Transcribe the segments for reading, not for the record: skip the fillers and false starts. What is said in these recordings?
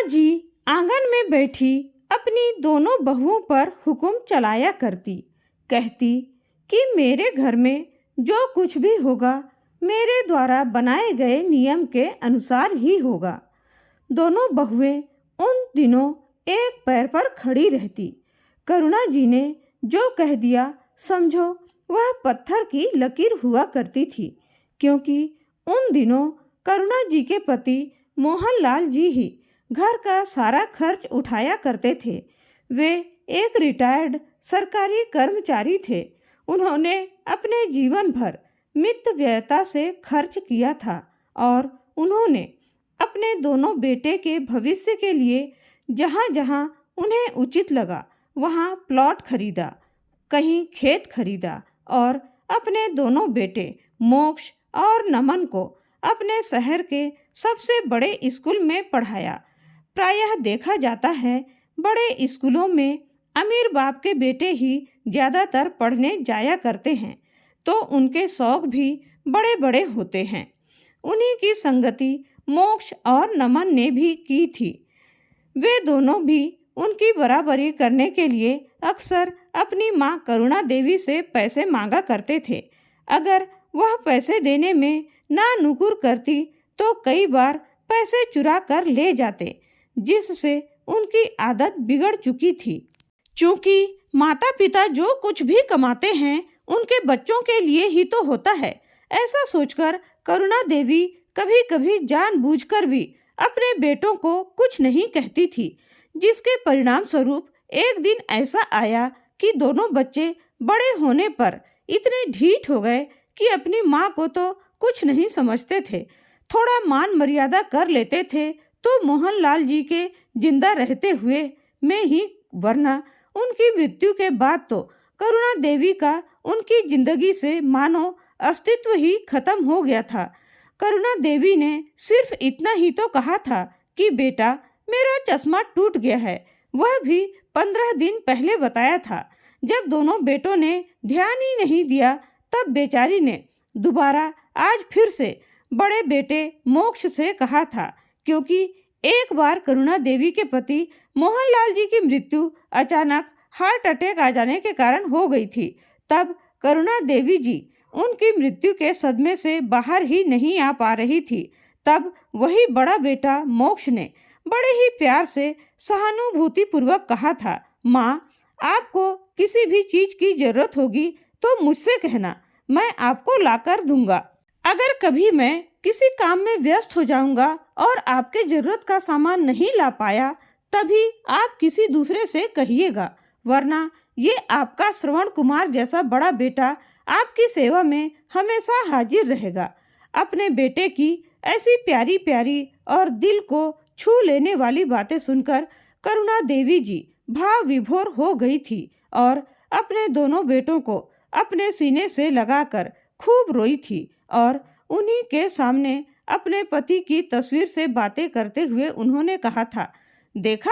जी आंगन में बैठी अपनी दोनों बहुओं पर हुक्म चलाया करती। कहती कि मेरे घर में जो कुछ भी होगा मेरे द्वारा बनाए गए नियम के अनुसार ही होगा। दोनों बहुएं उन दिनों एक पैर पर खड़ी रहती। करुणा जी ने जो कह दिया समझो वह पत्थर की लकीर हुआ करती थी, क्योंकि उन दिनों करुणा जी के पति मोहनलाल जी ही घर का सारा खर्च उठाया करते थे। वे एक रिटायर्ड सरकारी कर्मचारी थे। उन्होंने अपने जीवन भर मितव्ययता से खर्च किया था और उन्होंने अपने दोनों बेटे के भविष्य के लिए जहाँ जहाँ उन्हें उचित लगा वहाँ प्लॉट खरीदा, कहीं खेत खरीदा और अपने दोनों बेटे मोक्ष और नमन को अपने शहर के सबसे बड़े स्कूल में पढ़ाया। प्रायः देखा जाता है बड़े स्कूलों में अमीर बाप के बेटे ही ज़्यादातर पढ़ने जाया करते हैं, तो उनके शौक भी बड़े बड़े होते हैं। उन्हीं की संगति मोक्ष और नमन ने भी की थी। वे दोनों भी उनकी बराबरी करने के लिए अक्सर अपनी माँ करुणा देवी से पैसे मांगा करते थे। अगर वह पैसे देने में ना नुकुर करती तो कई बार पैसे चुरा कर ले जाते, जिससे उनकी आदत बिगड़ चुकी थी। चूँकि माता पिता जो कुछ भी कमाते हैं उनके बच्चों के लिए ही तो होता है, ऐसा सोचकर करुणा देवी कभी कभी जानबूझकर भी अपने बेटों को कुछ नहीं कहती थी, जिसके परिणाम स्वरूप एक दिन ऐसा आया कि दोनों बच्चे बड़े होने पर इतने ढीठ हो गए कि अपनी माँ को तो कुछ नहीं समझते थे। थोड़ा मान मर्यादा कर लेते थे तो मोहनलाल जी के जिंदा रहते हुए में ही, वरना उनकी मृत्यु के बाद तो करुणा देवी का उनकी जिंदगी से मानो अस्तित्व ही खत्म हो गया था। करुणा देवी ने सिर्फ इतना ही तो कहा था कि बेटा मेरा चश्मा टूट गया है, वह भी 15 दिन पहले बताया था। जब दोनों बेटों ने ध्यान ही नहीं दिया तब बेचारी ने दोबारा आज फिर से बड़े बेटे मोक्ष से कहा था, क्योंकि एक बार करुणा देवी के पति मोहनलाल जी की मृत्यु अचानक हार्ट अटैक आ जाने के कारण हो गई थी। तब करुणा देवी जी उनकी मृत्यु के सदमे से बाहर ही नहीं आ पा रही थी। तब वही बड़ा बेटा मोक्ष ने बड़े ही प्यार से सहानुभूति पूर्वक कहा था, माँ आपको किसी भी चीज की जरूरत होगी तो मुझसे कहना, मैं आपको लाकर दूंगा। अगर कभी मैं किसी काम में व्यस्त हो जाऊंगा और आपके जरूरत का सामान नहीं ला पाया तभी आप किसी दूसरे से कहिएगा, वरना ये आपका श्रवण कुमार जैसा बड़ा बेटा आपकी सेवा में हमेशा हाजिर रहेगा। अपने बेटे की ऐसी प्यारी प्यारी और दिल को छू लेने वाली बातें सुनकर करुणा देवी जी भाव विभोर हो गई थी और अपने दोनों बेटों को अपने सीने से लगाकर खूब रोई थी और उन्हीं के सामने अपने पति की तस्वीर से बातें करते हुए उन्होंने कहा था, देखा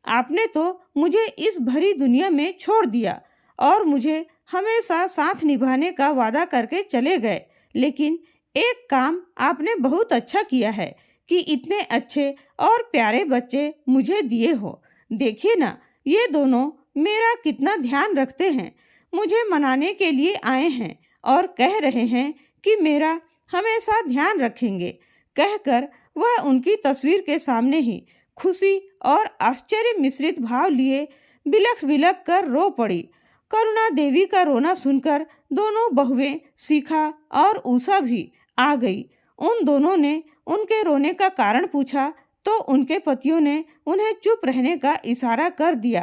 आपने तो मुझे इस भरी दुनिया में छोड़ दिया और मुझे हमेशा साथ निभाने का वादा करके चले गए, लेकिन एक काम आपने बहुत अच्छा किया है कि इतने अच्छे और प्यारे बच्चे मुझे दिए हो। देखिए ना, ये दोनों मेरा कितना ध्यान रखते हैं, मुझे मनाने के लिए आए हैं और कह रहे हैं कि मेरा हमेशा ध्यान रखेंगे। कहकर वह उनकी तस्वीर के सामने ही खुशी और आश्चर्य मिश्रित भाव लिए बिलख बिलख कर रो पड़ी। करुणा देवी का रोना सुनकर दोनों बहुएं शिखा और उषा भी आ गई। उन दोनों ने उनके रोने का कारण पूछा तो उनके पतियों ने उन्हें चुप रहने का इशारा कर दिया।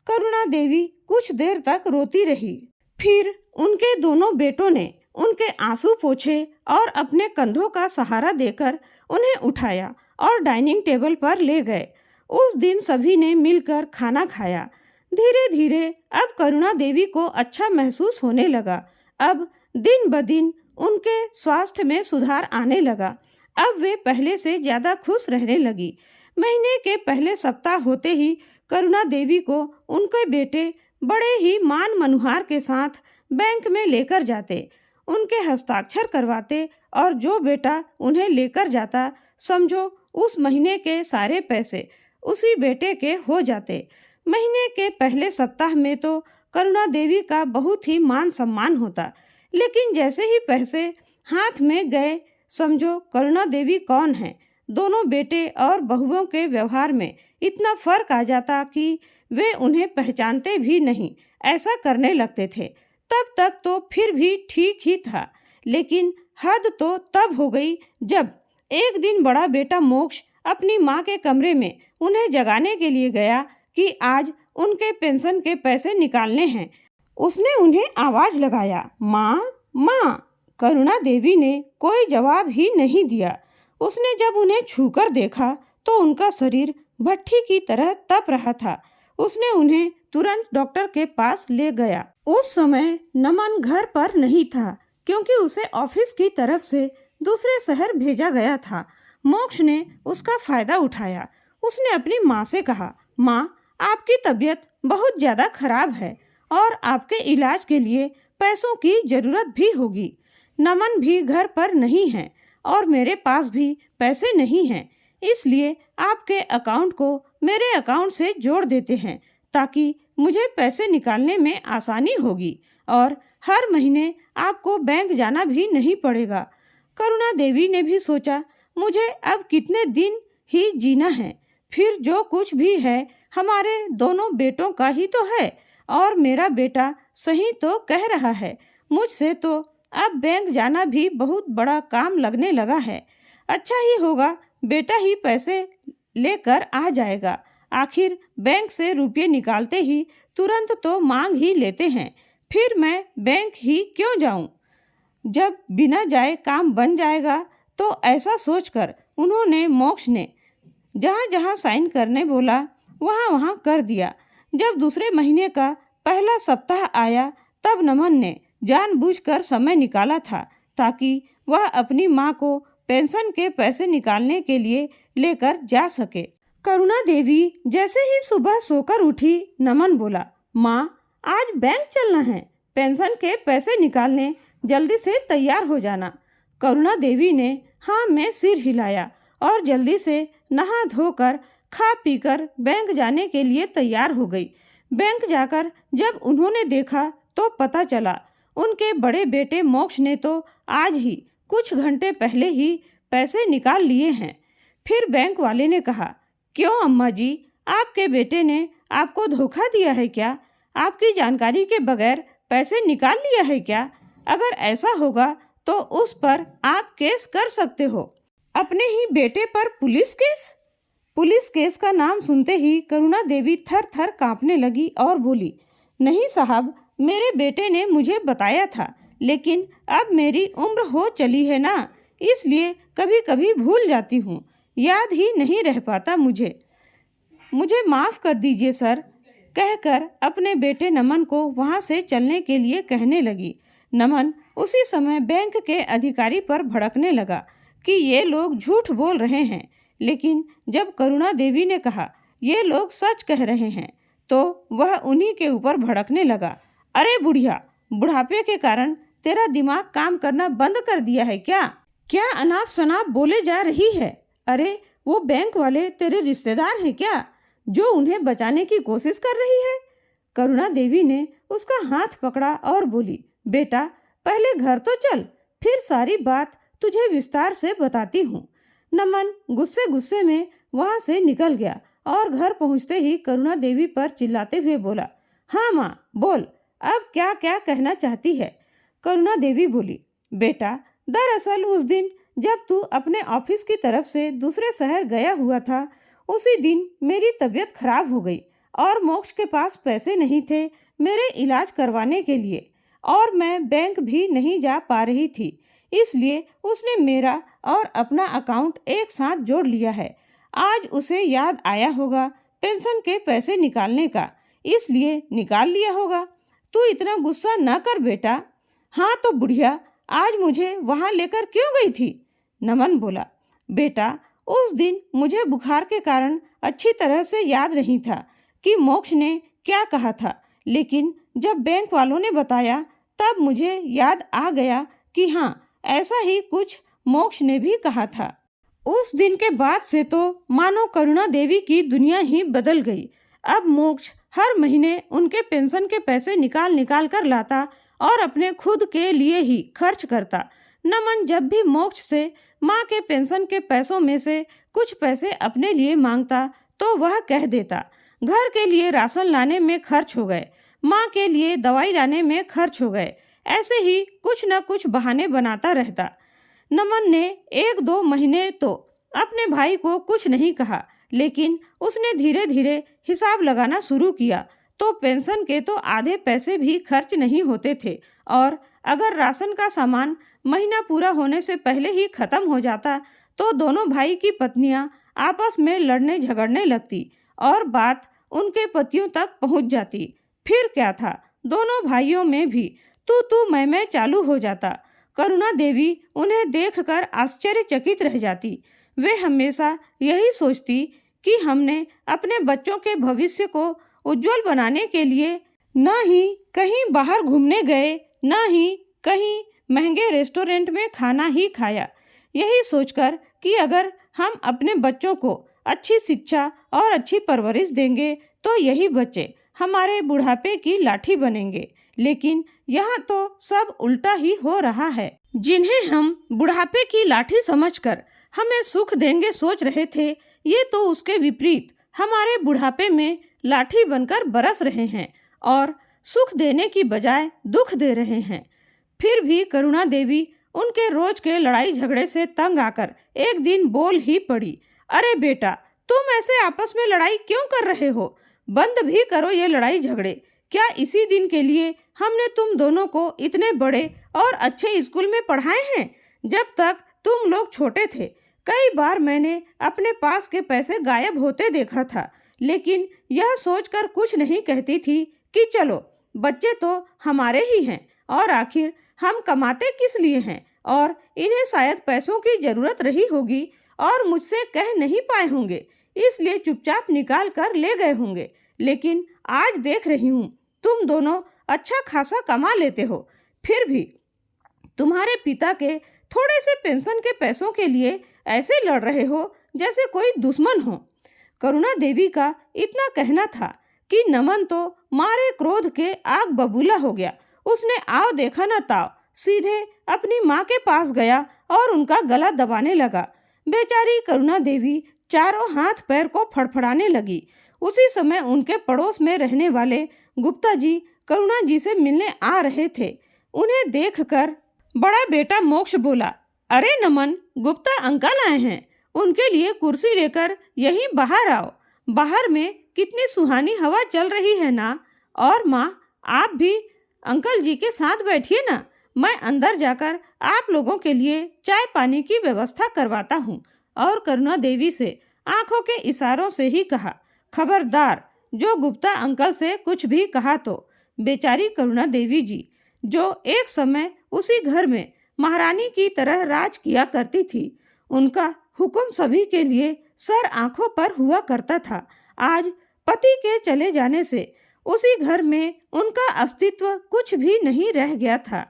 करुणा देवी कुछ देर तक रोती रही, फिर उनके दोनों बेटों ने उनके आंसू पोंछे और अपने कंधों का सहारा देकर उन्हें उठाया और डाइनिंग टेबल पर ले गए। उस दिन सभी ने मिलकर खाना खाया। धीरे धीरे अब करुणा देवी को अच्छा महसूस होने लगा। अब दिन ब दिन उनके स्वास्थ्य में सुधार आने लगा। अब वे पहले से ज़्यादा खुश रहने लगी। महीने के पहले सप्ताह होते ही करुणा देवी को उनके बेटे बड़े ही मान मनुहार के साथ बैंक में लेकर जाते, उनके हस्ताक्षर करवाते और जो बेटा उन्हें लेकर जाता समझो उस महीने के सारे पैसे उसी बेटे के हो जाते। महीने के पहले सप्ताह में तो करुणा देवी का बहुत ही मान सम्मान होता, लेकिन जैसे ही पैसे हाथ में गए, समझो करुणा देवी कौन है। दोनों बेटे और बहुओं के व्यवहार में इतना फर्क आ जाता कि वे उन्हें पहचानते भी नहीं, ऐसा करने लगते थे। तब तक तो फिर भी ठीक ही था, लेकिन हद तो तब हो गई जब एक दिन बड़ा बेटा मोक्ष अपनी माँ के कमरे में उन्हें जगाने के लिए गया कि आज उनके पेंशन के पैसे निकालने हैं। उसने उन्हें आवाज लगाया, माँ माँ। करुणा देवी ने कोई जवाब ही नहीं दिया। उसने जब उन्हें छूकर देखा तो उनका शरीर भट्ठी की तरह तप रहा था। उसने उन्हें तुरंत डॉक्टर के पास ले गया। उस समय नमन घर पर नहीं था, क्योंकि उसे ऑफिस की तरफ से दूसरे शहर भेजा गया था। मोक्ष ने उसका फायदा उठाया। उसने अपनी माँ से कहा, माँ आपकी तबीयत बहुत ज़्यादा खराब है और आपके इलाज के लिए पैसों की ज़रूरत भी होगी। नमन भी घर पर नहीं है और मेरे पास भी पैसे नहीं हैं, इसलिए आपके अकाउंट को मेरे अकाउंट से जोड़ देते हैं ताकि मुझे पैसे निकालने में आसानी होगी और हर महीने आपको बैंक जाना भी नहीं पड़ेगा। करुणा देवी ने भी सोचा, मुझे अब कितने दिन ही जीना है, फिर जो कुछ भी है हमारे दोनों बेटों का ही तो है और मेरा बेटा सही तो कह रहा है। मुझसे तो अब बैंक जाना भी बहुत बड़ा काम लगने लगा है। अच्छा ही होगा बेटा ही पैसे लेकर आ जाएगा। आखिर बैंक से रुपये निकालते ही तुरंत तो मांग ही लेते हैं, फिर मैं बैंक ही क्यों जाऊं? जब बिना जाए काम बन जाएगा। तो ऐसा सोचकर उन्होंने मोक्ष ने जहाँ जहाँ साइन करने बोला वहाँ वहाँ कर दिया। जब दूसरे महीने का पहला सप्ताह आया तब नमन ने जानबूझकर समय निकाला था ताकि वह अपनी माँ को पेंशन के पैसे निकालने के लिए लेकर जा सके। करुणा देवी जैसे ही सुबह सोकर उठी, नमन बोला, माँ आज बैंक चलना है, पेंशन के पैसे निकालने, जल्दी से तैयार हो जाना। करुणा देवी ने हाँ में सिर हिलाया और जल्दी से नहा धोकर खा पीकर बैंक जाने के लिए तैयार हो गई। बैंक जाकर जब उन्होंने देखा तो पता चला उनके बड़े बेटे मोक्ष ने तो आज ही कुछ घंटे पहले ही पैसे निकाल लिए हैं। फिर बैंक वाले ने कहा, क्यों अम्मा जी, आपके बेटे ने आपको धोखा दिया है क्या? आपकी जानकारी के बगैर पैसे निकाल लिया है क्या? अगर ऐसा होगा तो उस पर आप केस कर सकते हो। अपने ही बेटे पर पुलिस केस? पुलिस केस का नाम सुनते ही करुणा देवी थर थर कांपने लगी और बोली, नहीं साहब, मेरे बेटे ने मुझे बताया था, लेकिन अब मेरी उम्र हो चली है ना, इसलिए कभी कभी भूल जाती हूँ, याद ही नहीं रह पाता मुझे माफ़ कर दीजिए सर, कहकर अपने बेटे नमन को वहाँ से चलने के लिए कहने लगी। नमन उसी समय बैंक के अधिकारी पर भड़कने लगा कि ये लोग झूठ बोल रहे हैं, लेकिन जब करुणा देवी ने कहा ये लोग सच कह रहे हैं तो वह उन्हीं के ऊपर भड़कने लगा। अरे बुढ़िया, बुढ़ापे के कारण तेरा दिमाग काम करना बंद कर दिया है क्या? क्या अनाप शनाप बोले जा रही है? अरे वो बैंक वाले तेरे रिश्तेदार हैं क्या, जो उन्हें बचाने की कोशिश कर रही है? करुणा देवी ने उसका हाथ पकड़ा और बोली, बेटा पहले घर तो चल, फिर सारी बात तुझे विस्तार से बताती हूँ। नमन गुस्से गुस्से में वहाँ से निकल गया और घर पहुँचते ही करुणा देवी पर चिल्लाते हुए बोला, हाँ माँ बोल, अब क्या क्या कहना चाहती है? करुणा देवी बोली, बेटा दरअसल उस दिन जब तू अपने ऑफिस की तरफ से दूसरे शहर गया हुआ था, उसी दिन मेरी तबीयत खराब हो गई और मोक्ष के पास पैसे नहीं थे मेरे इलाज करवाने के लिए, और मैं बैंक भी नहीं जा पा रही थी, इसलिए उसने मेरा और अपना अकाउंट एक साथ जोड़ लिया है। आज उसे याद आया होगा पेंशन के पैसे निकालने का, इसलिए निकाल लिया होगा। तू इतना गुस्सा न कर बेटा। हाँ तो बुढ़िया, आज मुझे वहाँ लेकर क्यों गई थी? नमन बोला, बेटा उस दिन मुझे बुखार के कारण अच्छी तरह से याद नहीं था कि मोक्ष ने क्या कहा था, लेकिन जब बैंक वालों ने बताया तब मुझे याद आ गया कि हाँ ऐसा ही कुछ मोक्ष ने भी कहा था। उस दिन के बाद से तो मानो करुणा देवी की दुनिया ही बदल गई। अब मोक्ष हर महीने उनके पेंशन के पैसे निकाल निकाल कर लाता और अपने खुद के लिए ही खर्च करता। नमन जब भी मोक्ष से माँ के पेंशन के पैसों में से कुछ पैसे अपने लिए मांगता तो वह कह देता, घर के लिए राशन लाने में खर्च हो गए, माँ के लिए दवाई लाने में खर्च हो गए। ऐसे ही कुछ न कुछ बहाने बनाता रहता। नमन ने 1-2 महीने तो अपने भाई को कुछ नहीं कहा, लेकिन उसने धीरे धीरे हिसाब लगाना शुरू किया तो पेंशन के तो आधे पैसे भी खर्च नहीं होते थे, और अगर राशन का सामान महीना पूरा होने से पहले ही खत्म हो जाता तो दोनों भाई की पत्नियां आपस में लड़ने झगड़ने लगती और बात उनके पतियों तक पहुंच जाती। फिर क्या था, दोनों भाइयों में भी तू मैं चालू हो जाता। करुणा देवी उन्हें देखकर आश्चर्यचकित रह जाती। वे हमेशा यही सोचती कि हमने अपने बच्चों के भविष्य को उज्जवल बनाने के लिए न ही कहीं बाहर घूमने गए, न ही कहीं महंगे रेस्टोरेंट में खाना ही खाया। यही सोचकर कि अगर हम अपने बच्चों को अच्छी शिक्षा और अच्छी परवरिश देंगे तो यही बच्चे हमारे बुढ़ापे की लाठी बनेंगे। लेकिन यहाँ तो सब उल्टा ही हो रहा है। जिन्हें हम बुढ़ापे की लाठी समझकर हमें सुख देंगे सोच रहे थे, ये तो उसके विपरीत हमारे बुढ़ापे में लाठी बनकर बरस रहे हैं और सुख देने की बजाय दुख दे रहे हैं। फिर भी करुणा देवी उनके रोज के लड़ाई झगड़े से तंग आकर एक दिन बोल ही पड़ी, अरे बेटा, तुम ऐसे आपस में लड़ाई क्यों कर रहे हो? बंद भी करो ये लड़ाई झगड़े। क्या इसी दिन के लिए हमने तुम दोनों को इतने बड़े और अच्छे स्कूल में पढ़ाए हैं? जब तक तुम लोग छोटे थे कई बार मैंने अपने पास के पैसे गायब होते देखा था, लेकिन यह सोचकर कुछ नहीं कहती थी कि चलो बच्चे तो हमारे ही हैं और आखिर हम कमाते किस लिए हैं, और इन्हें शायद पैसों की जरूरत रही होगी और मुझसे कह नहीं पाए होंगे, इसलिए चुपचाप निकाल कर ले गए होंगे। लेकिन आज देख रही हूँ तुम दोनों अच्छा खासा कमा लेते हो, फिर भी तुम्हारे पिता के थोड़े से पेंशन के पैसों के लिए ऐसे लड़ रहे हो जैसे कोई दुश्मन हो। करुणा देवी का इतना कहना था कि नमन तो मारे क्रोध के आग बबूला हो गया। उसने आओ देखा न ताव सीधे अपनी माँ के पास गया और उनका गला दबाने लगा। बेचारी करुणा देवी चारों हाथ पैर को फड़फड़ाने लगी। उसी समय उनके पड़ोस में रहने वाले गुप्ता जी करुणा जी से मिलने आ रहे थे। उन्हें देखकर बड़ा बेटा मोक्ष बोला, अरे नमन, गुप्ता अंकल आए हैं, उनके लिए कुर्सी लेकर यहीं बाहर आओ। बाहर में कितनी सुहानी हवा चल रही है ना। और माँ, आप भी अंकल जी के साथ बैठिए ना, मैं अंदर जाकर आप लोगों के लिए चाय पानी की व्यवस्था करवाता हूँ। और करुणा देवी से आंखों के इशारों से ही कहा, खबरदार जो गुप्ता अंकल से कुछ भी कहा तो। बेचारी करुणा देवी जी जो एक समय उसी घर में महारानी की तरह राज किया करती थी, उनका हुक्म सभी के लिए सर आंखों पर हुआ करता था। आज पति के चले जाने से उसी घर में उनका अस्तित्व कुछ भी नहीं रह गया था।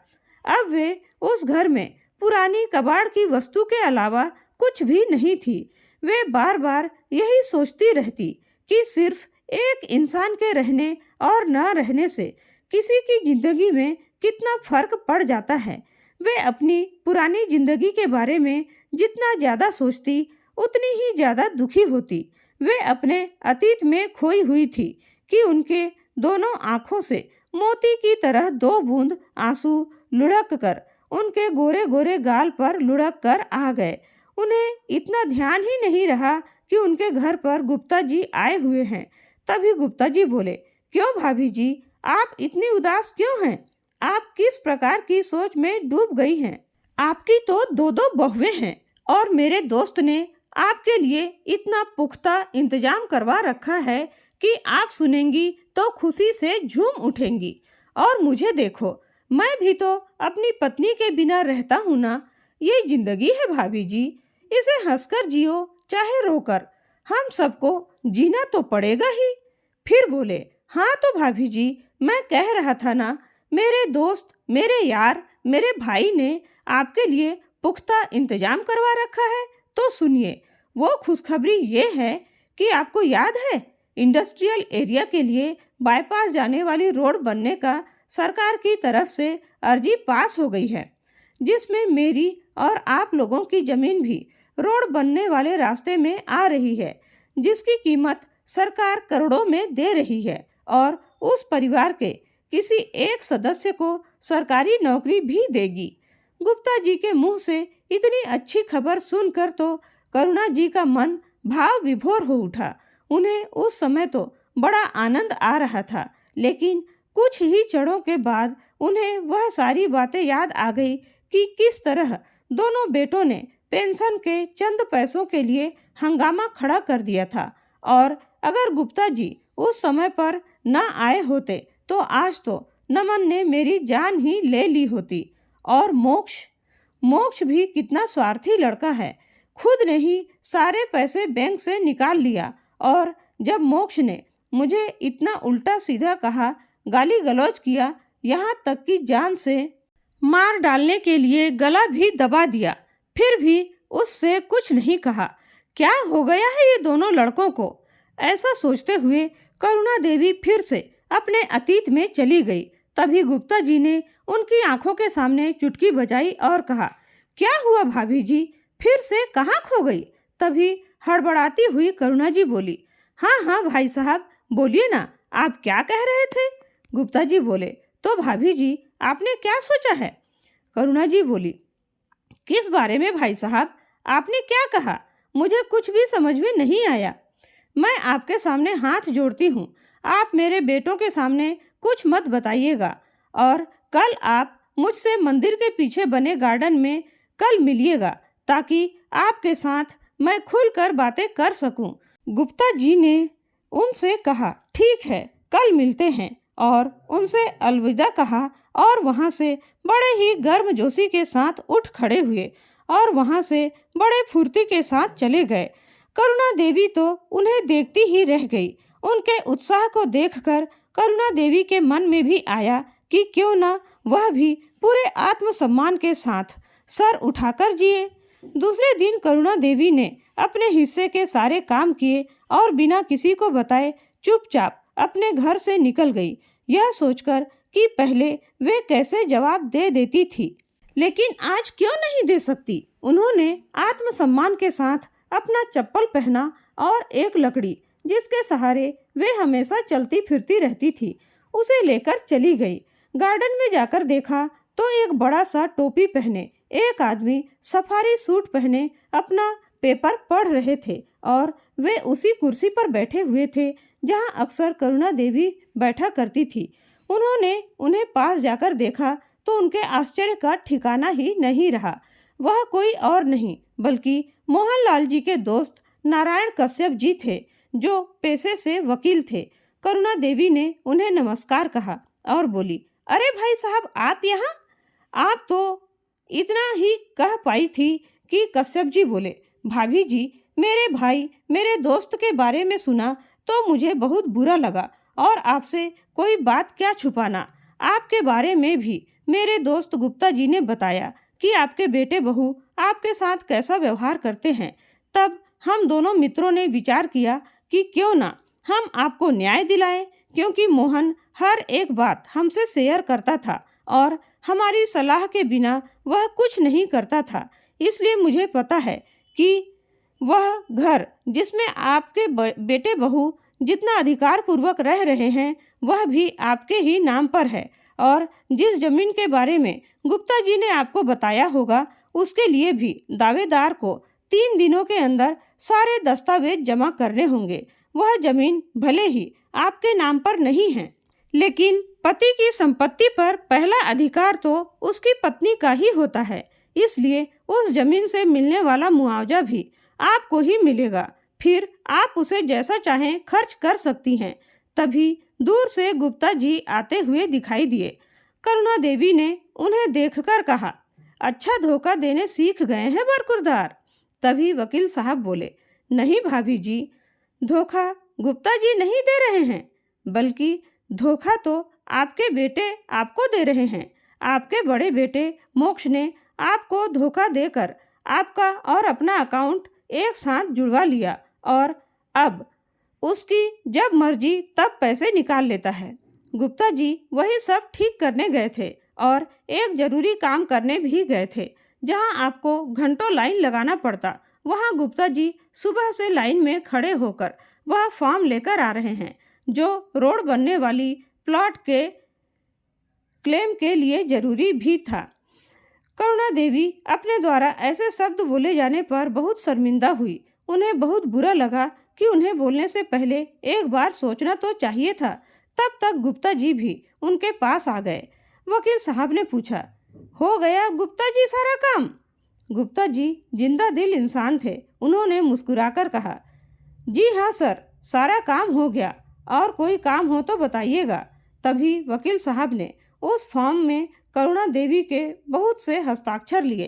अब वे उस घर में पुरानी कबाड़ की वस्तु के अलावा कुछ भी नहीं थी। वे बार बार यही सोचती रहती कि सिर्फ एक इंसान के रहने और न रहने से किसी की जिंदगी में कितना फर्क पड़ जाता है। वे अपनी पुरानी जिंदगी के बारे में जितना ज़्यादा सोचती उतनी ही ज़्यादा दुखी होती। वे अपने अतीत में खोई हुई थी कि उनके दोनों आँखों से मोती की तरह 2 बूंद आंसू लुढ़क कर उनके गोरे गोरे गाल पर लुढ़क कर आ गए। उन्हें इतना ध्यान ही नहीं रहा कि उनके घर पर गुप्ता जी आए हुए हैं। तभी गुप्ता जी बोले, क्यों भाभी जी, आप इतनी उदास क्यों हैं? आप किस प्रकार की सोच में डूब गई हैं? आपकी तो 2 बहुएं हैं और मेरे दोस्त ने आपके लिए इतना पुख्ता इंतजाम करवा रखा है कि आप सुनेंगी तो खुशी से झूम उठेंगी। और मुझे देखो, मैं भी तो अपनी पत्नी के बिना रहता हूँ ना। ये जिंदगी है भाभी जी, इसे हंसकर जियो चाहे रोकर, हम सबको जीना तो पड़ेगा ही। फिर बोले, हाँ तो भाभी जी, मैं कह रहा था ना, मेरे दोस्त, मेरे यार, मेरे भाई ने आपके लिए पुख्ता इंतजाम करवा रखा है, तो सुनिए, वो खुशखबरी ये है कि आपको याद है, इंडस्ट्रियल एरिया के लिए बाईपास जाने वाली रोड बनने का सरकार की तरफ से अर्जी पास हो गई है, जिसमें मेरी और आप लोगों की जमीन भी रोड बनने वाले रास्ते में आ रही है, जिसकी कीमत सरकार करोड़ों में दे रही है और उस परिवार के किसी एक सदस्य को सरकारी नौकरी भी देगी। गुप्ता जी के मुंह से इतनी अच्छी खबर सुनकर तो करुणा जी का मन भाव विभोर हो उठा। उन्हें उस समय तो बड़ा आनंद आ रहा था, लेकिन कुछ ही क्षणों के बाद उन्हें वह सारी बातें याद आ गई कि किस तरह दोनों बेटों ने पेंशन के चंद पैसों के लिए हंगामा खड़ा कर दिया था, और अगर गुप्ता जी उस समय पर न आए होते तो आज तो नमन ने मेरी जान ही ले ली होती। और मोक्ष मोक्ष भी कितना स्वार्थी लड़का है, खुद ने ही सारे पैसे बैंक से निकाल लिया, और जब मोक्ष ने मुझे इतना उल्टा सीधा कहा, गाली गलौज किया, यहाँ तक कि जान से मार डालने के लिए गला भी दबा दिया, फिर भी उससे कुछ नहीं कहा। क्या हो गया है ये दोनों लड़कों को? ऐसा सोचते हुए करुणा देवी फिर से अपने अतीत में चली गई। तभी गुप्ता जी ने उनकी आंखों के सामने चुटकी बजाई और कहा, क्या हुआ भाभी जी, फिर से कहाँ खो गई? तभी हड़बड़ाती हुई करुणा जी बोली, हाँ हाँ भाई साहब, बोलिए ना, आप क्या कह रहे थे? गुप्ता जी बोले, तो भाभी जी आपने क्या सोचा है? करुणा जी बोली, किस बारे में भाई साहब, आपने क्या कहा? मुझे कुछ भी समझ में नहीं आया। मैं आपके सामने हाथ जोड़ती हूँ, आप मेरे बेटों के सामने कुछ मत बताइएगा, और कल आप मुझसे मंदिर के पीछे बने गार्डन में कल मिलिएगा, ताकि आपके साथ मैं खुलकर बातें कर सकूं। गुप्ता जी ने उनसे कहा, ठीक है, कल मिलते हैं, और उनसे अलविदा कहा और वहां से बड़े ही गर्मजोशी के साथ उठ खड़े हुए और वहां से बड़े फुर्ती के साथ चले गए। करुणा देवी तो उन्हें देखती ही रह गई। उनके उत्साह को देखकर करुणा देवी के मन में भी आया कि क्यों न वह भी पूरे आत्मसम्मान के साथ सर उठाकर जिए। दूसरे दिन करुणा देवी ने अपने हिस्से के सारे काम किए और बिना किसी को बताए चुपचाप अपने घर से निकल गई, यह सोचकर कि पहले वे कैसे जवाब दे देती थी, लेकिन आज क्यों नहीं दे सकती। उन्होंने आत्मसम्मान के साथ अपना चप्पल पहना और एक लकड़ी जिसके सहारे वे हमेशा चलती फिरती रहती थी, उसे लेकर चली गई। गार्डन में जाकर देखा तो एक बड़ा सा टोपी पहने एक आदमी सफारी सूट पहने अपना पेपर पढ़ रहे थे, और वे उसी कुर्सी पर बैठे हुए थे जहां अक्सर करुणा देवी बैठा करती थी। उन्होंने उन्हें पास जाकर देखा तो उनके आश्चर्य का ठिकाना ही नहीं रहा। वह कोई और नहीं बल्कि मोहनलाल जी के दोस्त नारायण कश्यप जी थे, जो पेशे से वकील थे। करुणा देवी ने उन्हें नमस्कार कहा और बोली, अरे भाई साहब, आप यहाँ? आप तो इतना ही कह पाई थी कि कश्यप जी बोले, भाभी जी, मेरे भाई मेरे दोस्त के बारे में सुना तो मुझे बहुत बुरा लगा, और आपसे कोई बात क्या छुपाना, आपके बारे में भी मेरे दोस्त गुप्ता जी ने बताया कि आपके बेटे बहू आपके साथ कैसा व्यवहार करते हैं। तब हम दोनों मित्रों ने विचार किया कि क्यों ना हम आपको न्याय दिलाएं, क्योंकि मोहन हर एक बात हमसे शेयर करता था और हमारी सलाह के बिना वह कुछ नहीं करता था। इसलिए मुझे पता है कि वह घर जिसमें आपके बेटे बहू जितना अधिकार पूर्वक रह रहे हैं वह भी आपके ही नाम पर है, और जिस जमीन के बारे में गुप्ता जी ने आपको बताया होगा उसके लिए भी दावेदार को 3 दिनों के अंदर सारे दस्तावेज जमा करने होंगे। वह जमीन भले ही आपके नाम पर नहीं है, लेकिन पति की संपत्ति पर पहला अधिकार तो उसकी पत्नी का ही होता है, इसलिए उस जमीन से मिलने वाला मुआवजा भी आपको ही मिलेगा। फिर आप उसे जैसा चाहें खर्च कर सकती हैं। तभी दूर से गुप्ता जी आते हुए दिखाई दिए। करुणा देवी ने उन्हें देखकर कहा, अच्छा धोखा देने सीख गए हैं बरकुरदार। तभी वकील साहब बोले, नहीं भाभी जी, धोखा गुप्ता जी नहीं दे रहे हैं, बल्कि धोखा तो आपके बेटे आपको दे रहे हैं। आपके बड़े बेटे मोक्ष ने आपको धोखा देकर आपका और अपना अकाउंट एक साथ जुड़वा लिया और अब उसकी जब मर्जी तब पैसे निकाल लेता है। गुप्ता जी वही सब ठीक करने गए थे और एक जरूरी काम करने भी गए थे जहां आपको घंटों लाइन लगाना पड़ता। वहां गुप्ता जी सुबह से लाइन में खड़े होकर वह फॉर्म लेकर आ रहे हैं जो रोड बनने वाली प्लॉट के क्लेम के लिए जरूरी भी था। करुणा देवी अपने द्वारा ऐसे शब्द बोले जाने पर बहुत शर्मिंदा हुई। उन्हें बहुत बुरा लगा कि उन्हें बोलने से पहले एक बार सोचना तो चाहिए था। तब तक गुप्ता जी भी उनके पास आ गए। वकील साहब ने पूछा, हो गया गुप्ता जी सारा काम? गुप्ता जी जिंदा दिल इंसान थे। उन्होंने मुस्कुराकर कहा, जी हाँ सर, सारा काम हो गया। और कोई काम हो तो बताइएगा। तभी वकील साहब ने उस फॉर्म में करुणा देवी के बहुत से हस्ताक्षर लिए।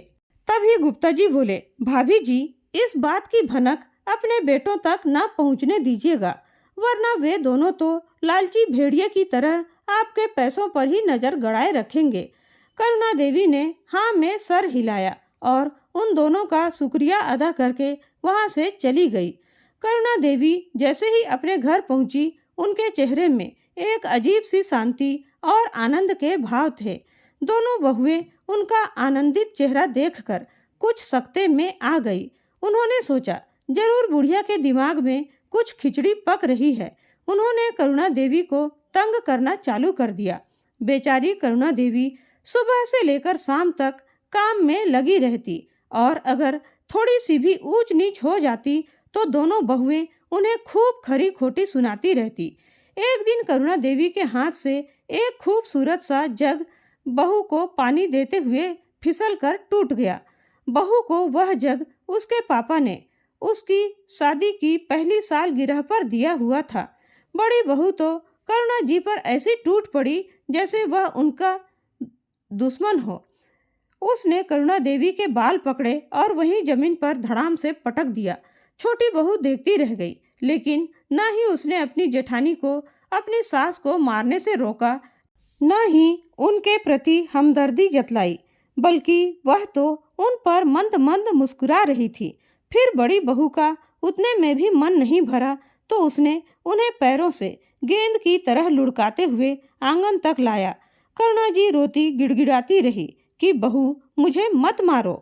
तभी गुप्ता जी बोले, भाभी जी, इस बात की भनक अपने बेटों तक न पहुंचने दीजिएगा, वरना वे दोनों तो लालची भेड़िए की तरह आपके पैसों पर ही नजर गड़ाए रखेंगे। करुणा देवी ने हाँ में सर हिलाया और उन दोनों का शुक्रिया अदा करके वहां से चली गई। करुणा देवी जैसे ही अपने घर पहुंची, उनके चेहरे में एक अजीब सी शांति और आनंद के भाव थे। दोनों बहुएं उनका आनंदित चेहरा देखकर कुछ सकते में आ गई। उन्होंने सोचा, जरूर बुढ़िया के दिमाग में कुछ खिचड़ी पक रही है। उन्होंने करुणा देवी को तंग करना चालू कर दिया। बेचारी करुणा देवी सुबह से लेकर शाम तक काम में लगी रहती और अगर थोड़ी सी भी ऊंच नीच हो जाती तो दोनों बहुएं उन्हें खूब खरी खोटी सुनाती रहती। एक दिन करुणा देवी के हाथ से एक खूबसूरत सा जग बहू को पानी देते हुए फिसल कर टूट गया। बहू को वह जग उसके पापा ने उसकी शादी की पहली सालगिरह पर दिया हुआ था। बड़ी बहू तो करुणा जी पर ऐसी टूट पड़ी जैसे वह उनका दुश्मन हो। उसने करुणा देवी के बाल पकड़े और वहीं जमीन पर धड़ाम से पटक दिया। छोटी बहू देखती रह गई, लेकिन न ही उसने अपनी जेठानी को अपनी सास को मारने से रोका, न ही उनके प्रति हमदर्दी जतलाई, बल्कि वह तो उन पर मंद मंद मुस्कुरा रही थी। फिर बड़ी बहू का उतने में भी मन नहीं भरा तो उसने उन्हें पैरों से गेंद की तरह लुढ़काते हुए आंगन तक लाया। करुणा जी रोती गिड़गिड़ाती रही कि बहू, मुझे मत मारो।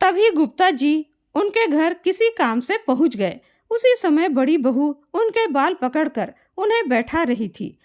तभी गुप्ता जी उनके घर किसी काम से पहुंच गए। उसी समय बड़ी बहू उनके बाल पकड़कर उन्हें बैठा रही थी।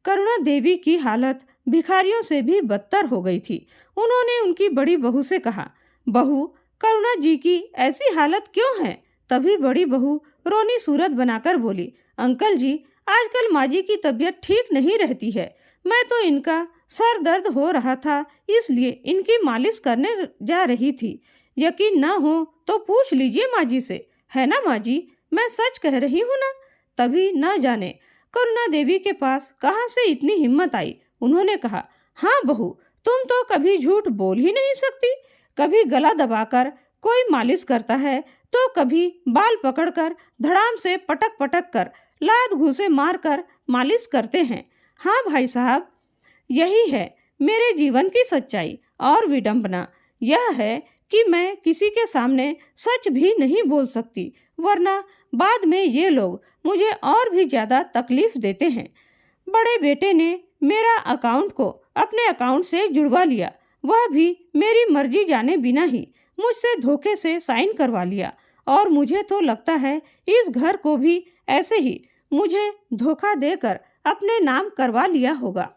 करुणा देवी की हालत भिखारियों से भी बदतर हो गई थी। उन्होंने उनकी बड़ी बहू से कहा, बहू, करुणा जी की ऐसी हालत क्यों है? तभी बड़ी बहू रोनी सूरत बनाकर बोली, अंकल जी, आजकल माँ जी की तबीयत ठीक नहीं रहती है। मैं तो इनका सर दर्द हो रहा था, इसलिए इनकी मालिश करने जा रही थी। यकीन ना हो तो पूछ लीजिए माँ जी से, है ना माँ जी, मैं सच कह रही हूँ ना। तभी न जाने करुणा देवी के पास कहाँ से इतनी हिम्मत आई। उन्होंने कहा, हाँ बहू, तुम तो कभी झूठ बोल ही नहीं सकती। कभी गला दबाकर कोई मालिश करता है तो कभी बाल पकड़कर धड़ाम से पटक पटक कर लात घूंसे मारकर मालिश करते हैं। हाँ भाई साहब, यही है मेरे जीवन की सच्चाई और विडंबना। यह है कि मैं किसी के सामने सच भी नहीं बोल सकती, वरना बाद में ये लोग मुझे और भी ज़्यादा तकलीफ देते हैं। बड़े बेटे ने मेरा अकाउंट को अपने अकाउंट से जुड़वा लिया, वह भी मेरी मर्जी जाने बिना ही मुझसे धोखे से साइन करवा लिया। और मुझे तो लगता है इस घर को भी ऐसे ही मुझे धोखा देकर अपने नाम करवा लिया होगा।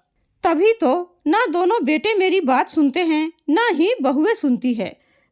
तभी तो ना दोनों बेटे मेरी बात सुनते हैं, ना ही बहुएं सुनती है।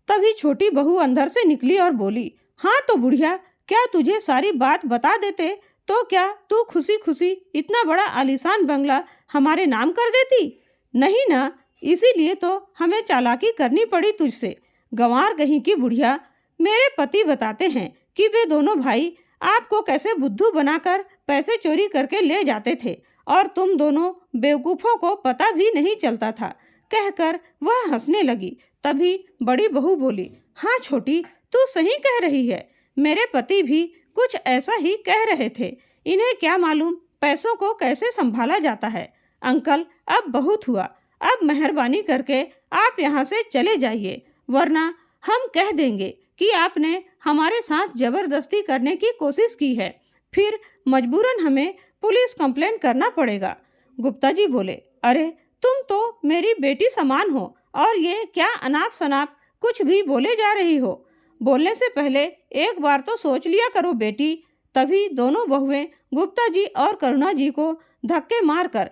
तभी छोटी बहू अंदर से निकली और बोली, हाँ तो बुढ़िया, क्या तुझे सारी बात बता देते तो क्या तू खुशी खुशी इतना बड़ा आलीशान बंगला हमारे नाम कर देती? नहीं ना, इसीलिए तो हमें चालाकी करनी पड़ी तुझसे। गंवार कहीं की बुढ़िया, मेरे पति बताते हैं कि वे दोनों भाई आपको कैसे बुद्धू बनाकर पैसे चोरी करके ले जाते थे और तुम दोनों बेवकूफ़ों को पता भी नहीं चलता था। कहकर वह हंसने लगी। तभी बड़ी बहू बोली, हाँ छोटी, तू सही कह रही है। मेरे पति भी कुछ ऐसा ही कह रहे थे। इन्हें क्या मालूम पैसों को कैसे संभाला जाता है। अंकल, अब बहुत हुआ, अब मेहरबानी करके आप यहाँ से चले जाइए, वरना हम कह देंगे कि आपने हमारे साथ जबरदस्ती करने की कोशिश की है, फिर मजबूरन हमें पुलिस कंप्लेंट करना पड़ेगा। गुप्ता जी बोले, अरे तुम तो मेरी बेटी समान हो और ये क्या अनाप शनाप कुछ भी बोले जा रही हो। बोलने से पहले एक बार तो सोच लिया करो बेटी। तभी दोनों बहुएं गुप्ता जी और करुणा जी को धक्के मारकर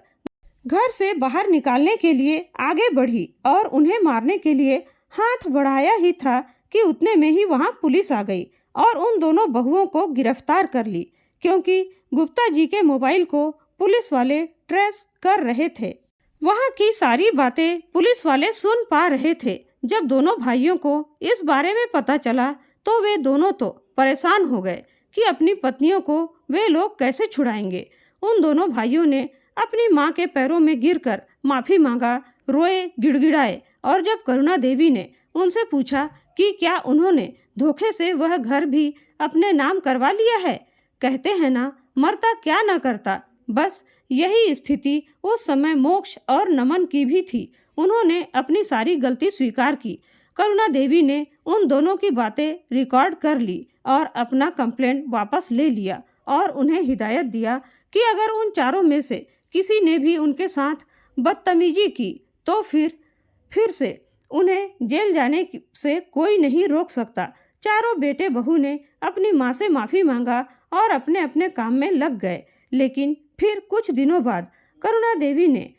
घर से बाहर निकालने के लिए आगे बढ़ी और उन्हें मारने के लिए हाथ बढ़ाया ही था कि उतने में ही वहां पुलिस आ गई और उन दोनों बहुओं को गिरफ्तार कर ली, क्योंकि गुप्ता जी के मोबाइल को पुलिस वाले ट्रेस कर रहे थे। वहां की सारी बातें पुलिस वाले सुन पा रहे थे। जब दोनों भाइयों को इस बारे में पता चला तो वे दोनों तो परेशान हो गए कि अपनी पत्नियों को वे लोग कैसे छुड़ाएंगे। उन दोनों भाइयों ने अपनी माँ के पैरों में गिरकर माफी मांगा, रोए, गिड़गिड़ाए। और जब करुणा देवी ने उनसे पूछा कि क्या उन्होंने धोखे से वह घर भी अपने नाम करवा लिया है, कहते हैं ना, मरता क्या न करता। बस यही स्थिति उस समय मोक्ष और नमन की भी थी। उन्होंने अपनी सारी गलती स्वीकार की। करुणा देवी ने उन दोनों की बातें रिकॉर्ड कर ली और अपना कंप्लेंट वापस ले लिया और उन्हें हिदायत दिया कि अगर उन चारों में से किसी ने भी उनके साथ बदतमीजी की तो फिर से उन्हें जेल जाने से कोई नहीं रोक सकता। चारों बेटे बहू ने अपनी माँ से माफ़ी मांगा और अपने अपने काम में लग गए। लेकिन फिर कुछ दिनों बाद करुणा देवी ने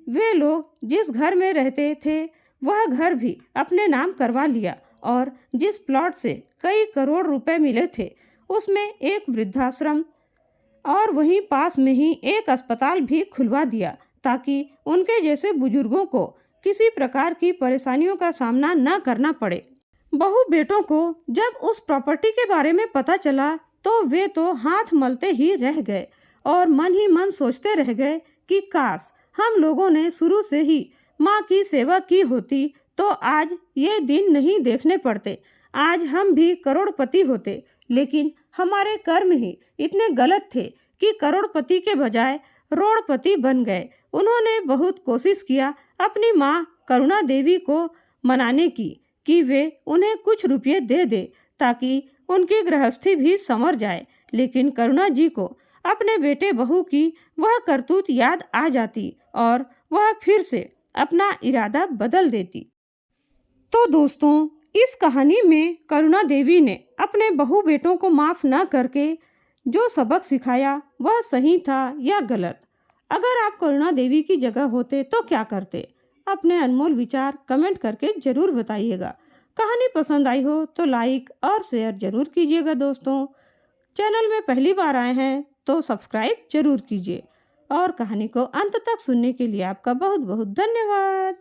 वे लोग जिस घर में रहते थे वह घर भी अपने नाम करवा लिया और जिस प्लॉट से कई करोड़ रुपए मिले थे उसमें एक वृद्धाश्रम और वहीं पास में ही एक अस्पताल भी खुलवा दिया, ताकि उनके जैसे बुजुर्गों को किसी प्रकार की परेशानियों का सामना न करना पड़े। बहू बेटों को जब उस प्रॉपर्टी के बारे में पता चला तो वे तो हाथ मलते ही रह गए और मन ही मन सोचते रह गए कि काश हम लोगों ने शुरू से ही माँ की सेवा की होती तो आज ये दिन नहीं देखने पड़ते, आज हम भी करोड़पति होते। लेकिन हमारे कर्म ही इतने गलत थे कि करोड़पति के बजाय रोड़पति बन गए। उन्होंने बहुत कोशिश किया अपनी माँ करुणा देवी को मनाने की कि वे उन्हें कुछ रुपये दे दे ताकि उनकी गृहस्थी भी संवर जाए, लेकिन करुणा जी को अपने बेटे बहू की वह करतूत याद आ जाती और वह फिर से अपना इरादा बदल देती। तो दोस्तों, इस कहानी में करुणा देवी ने अपने बहू बेटों को माफ़ न करके जो सबक सिखाया वह सही था या गलत। अगर आप करुणा देवी की जगह होते तो क्या करते? अपने अनमोल विचार कमेंट करके ज़रूर बताइएगा। कहानी पसंद आई हो तो लाइक और शेयर ज़रूर कीजिएगा। दोस्तों, चैनल में पहली बार आए हैं तो सब्सक्राइब जरूर कीजिए और कहानी को अंत तक सुनने के लिए आपका बहुत बहुत धन्यवाद।